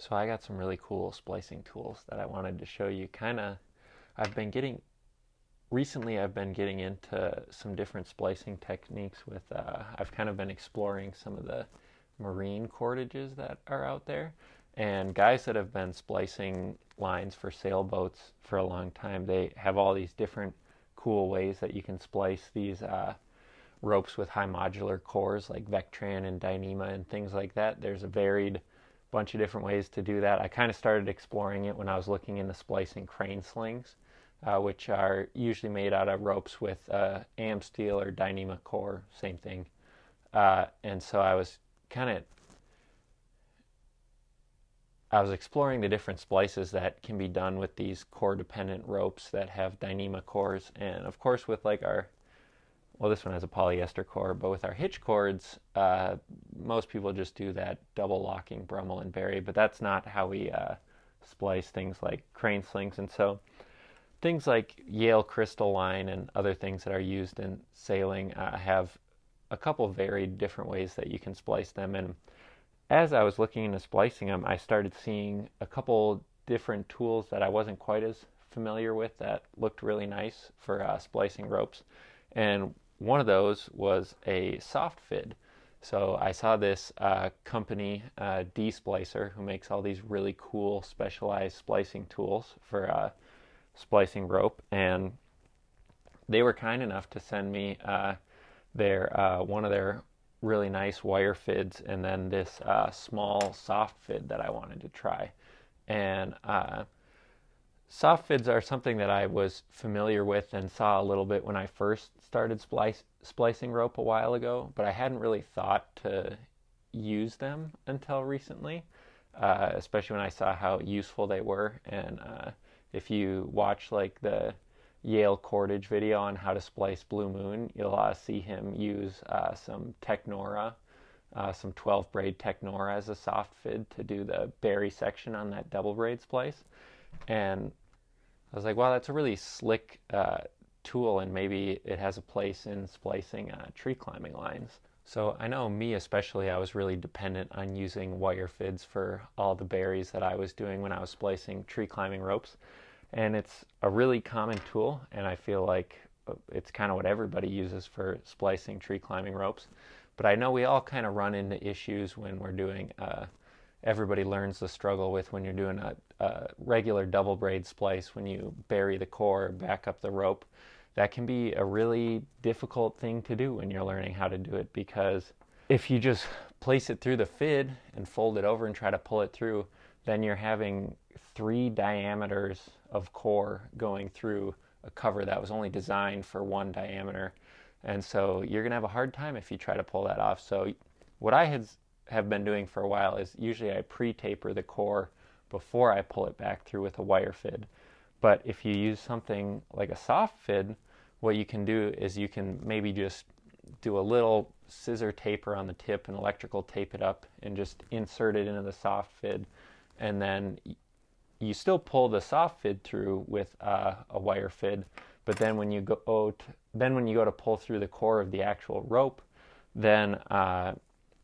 So I got some really cool splicing tools that I wanted to show you. I've been getting, recently I've been getting into some different splicing techniques with, I've kind of been exploring some of the marine cordages that are out there. And guys that have been splicing lines for sailboats for a long time, they have all these different cool ways that you can splice these ropes with high modular cores like Vectran and Dyneema and things like that. There's a varied bunch of different ways to do that. I kind of started exploring it when I was looking into splicing crane slings, which are usually made out of ropes with AM steel or Dyneema core, same thing. And so I was exploring the different splices that can be done with these core dependent ropes that have Dyneema cores, and of course with like well, this one has a polyester core, but with our hitch cords, most people just do that double locking Brummel and Barry, but that's not how we splice things like crane slings. And so things like Yale crystal line and other things that are used in sailing have a couple varied different ways that you can splice them. And as I was looking into splicing them, I started seeing a couple different tools that I wasn't quite as familiar with that looked really nice for splicing ropes. And one of those was a soft fid. So I saw this company, D-Splicer, who makes all these really cool specialized splicing tools for splicing rope. And they were kind enough to send me one of their really nice wire fids and then this small soft fid that I wanted to try. And soft fids are something that I was familiar with and saw a little bit when I first started splicing rope a while ago, but I hadn't really thought to use them until recently, especially when I saw how useful they were. And if you watch like the Yale cordage video on how to splice Blue Moon, you'll see him use some Technora, some 12 braid Technora as a soft fid to do the berry section on that double braid splice. And I was like, wow, that's a really slick tool, and maybe it has a place in splicing tree climbing lines. So I know me especially, I was really dependent on using wire fids for all the berries that I was doing when I was splicing tree climbing ropes. And it's a really common tool, and I feel like it's kind of what everybody uses for splicing tree climbing ropes. But I know we all kind of run into issues when we're doing everybody learns the struggle with when you're doing a regular double braid splice. When you bury the core back up the rope, that can be a really difficult thing to do when you're learning how to do it, because if you just place it through the fid and fold it over and try to pull it through, then you're having 3 diameters of core going through a cover that was only designed for 1 diameter. And so you're going to have a hard time if you try to pull that off. So what I have been doing for a while is usually I pre-taper the core before I pull it back through with a wire fid. But if you use something like a soft fid, what you can do is you can maybe just do a little scissor taper on the tip and electrical tape it up and just insert it into the soft fid. And then you still pull the soft fid through with a wire fid, but then when you go to pull through the core of the actual rope, then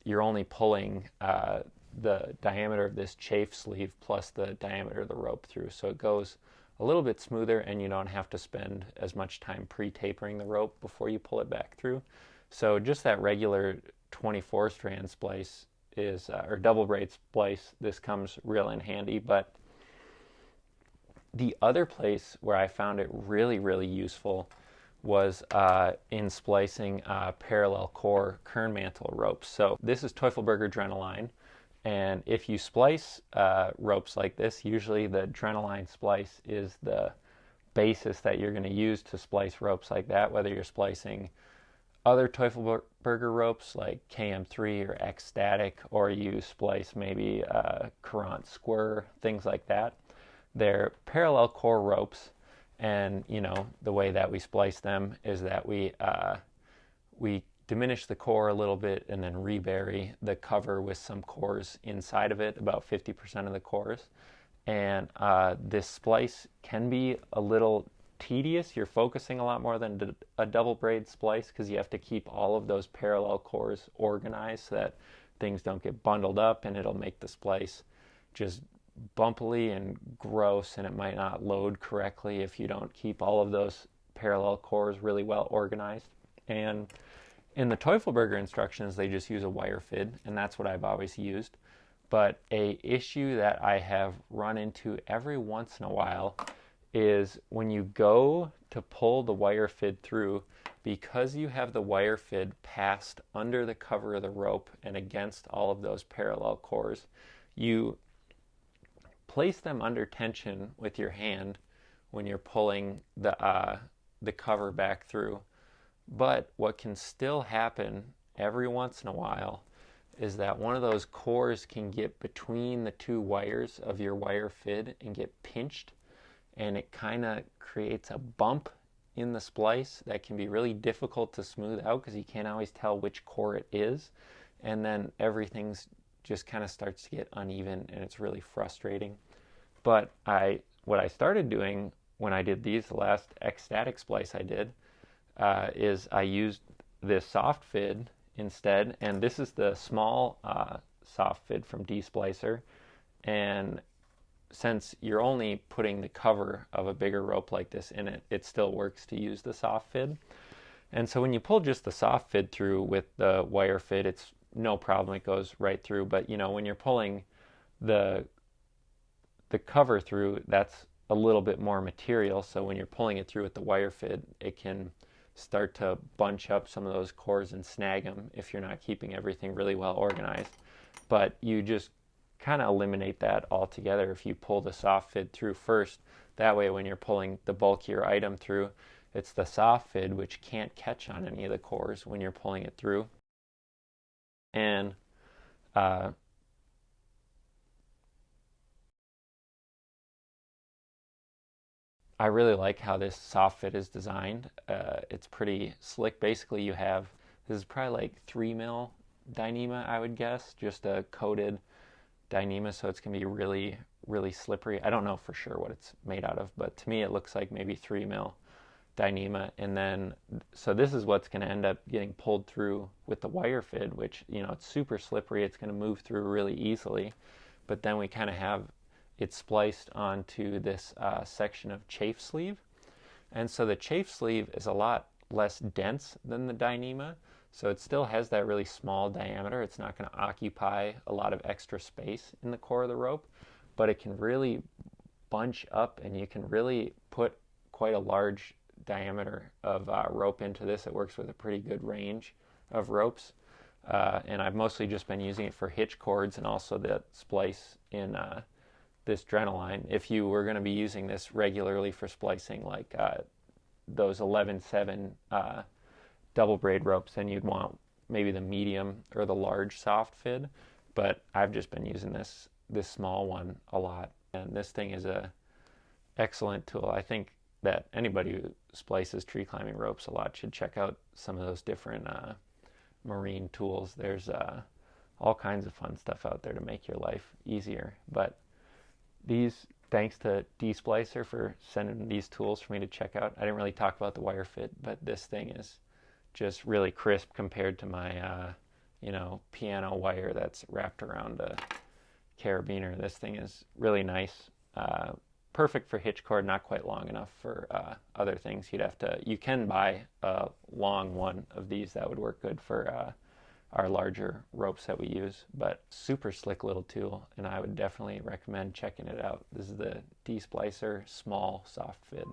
you're only pulling the diameter of this chafe sleeve plus the diameter of the rope through. So it goes a little bit smoother, and you don't have to spend as much time pre-tapering the rope before you pull it back through. So just that regular 24 strand splice or double braid splice, this comes real in handy. But the other place where I found it really, really useful was in splicing parallel core kern mantle ropes. So this is Teufelberger Drenoline, and if you splice ropes like this, usually the Drenoline splice is the basis that you're going to use to splice ropes like that, whether you're splicing other Teufelberger ropes like KM3 or X Static, or you splice maybe Courant Square, things like that. They're parallel core ropes, and the way that we splice them is that we diminish the core a little bit and then rebury the cover with some cores inside of it, about 50% of the cores. And this splice can be a little tedious. You're focusing a lot more than a double braid splice, because you have to keep all of those parallel cores organized so that things don't get bundled up, and it'll make the splice just bumpily and gross, and it might not load correctly if you don't keep all of those parallel cores really well organized. And in the Teufelberger instructions, they just use a wire fid, and that's what I've always used. But a issue that I have run into every once in a while is when you go to pull the wire fid through, because you have the wire fid passed under the cover of the rope and against all of those parallel cores, you place them under tension with your hand when you're pulling the cover back through. But what can still happen every once in a while is that one of those cores can get between the two wires of your wire fid and get pinched, and it kind of creates a bump in the splice that can be really difficult to smooth out because you can't always tell which core it is, and then everything's just kind of starts to get uneven, and it's really frustrating. But what I started doing when I did these, the last ecstatic splice I did, is I used this soft fid instead, and this is the small soft fid from D-Splicer. And since you're only putting the cover of a bigger rope like this in it, it still works to use the soft fid. And so when you pull just the soft fid through with the wire fid, it's no problem, it goes right through. But you know, when you're pulling the cover through, that's a little bit more material, so when you're pulling it through with the wire fid, it can start to bunch up some of those cores and snag them if you're not keeping everything really well organized. But you just kind of eliminate that altogether if you pull the soft fid through first. That way when you're pulling the bulkier item through, it's the soft fid which can't catch on any of the cores when you're pulling it through. And I really like how this soft fid is designed. It's pretty slick. Basically, this is probably like 3mm Dyneema, I would guess, just a coated Dyneema, so it's going to be really, really slippery. I don't know for sure what it's made out of, but to me it looks like maybe 3mm Dyneema. And then, so this is what's going to end up getting pulled through with the wire fid, which, you know, it's super slippery. It's going to move through really easily. But then we kind of have it spliced onto this section of chafe sleeve. And so the chafe sleeve is a lot less dense than the Dyneema, so it still has that really small diameter. It's not going to occupy a lot of extra space in the core of the rope, but it can really bunch up, and you can really put quite a large diameter of rope into this. It works with a pretty good range of ropes, and I've mostly just been using it for hitch cords and also the splice in this Adrenaline. If you were going to be using this regularly for splicing, like those 11/7 double braid ropes, then you'd want maybe the medium or the large soft fid. But I've just been using this small one a lot, and this thing is a excellent tool. I think that anybody who splices tree climbing ropes a lot should check out some of those different marine tools. There's all kinds of fun stuff out there to make your life easier. But thanks to D-Splicer for sending these tools for me to check out. I didn't really talk about the wire fit, but this thing is just really crisp compared to my, piano wire that's wrapped around a carabiner. This thing is really nice. Perfect for hitch cord, not quite long enough for other things. You can buy a long one of these that would work good for our larger ropes that we use, but super slick little tool, and I would definitely recommend checking it out. This is the D-Splicer small soft fid.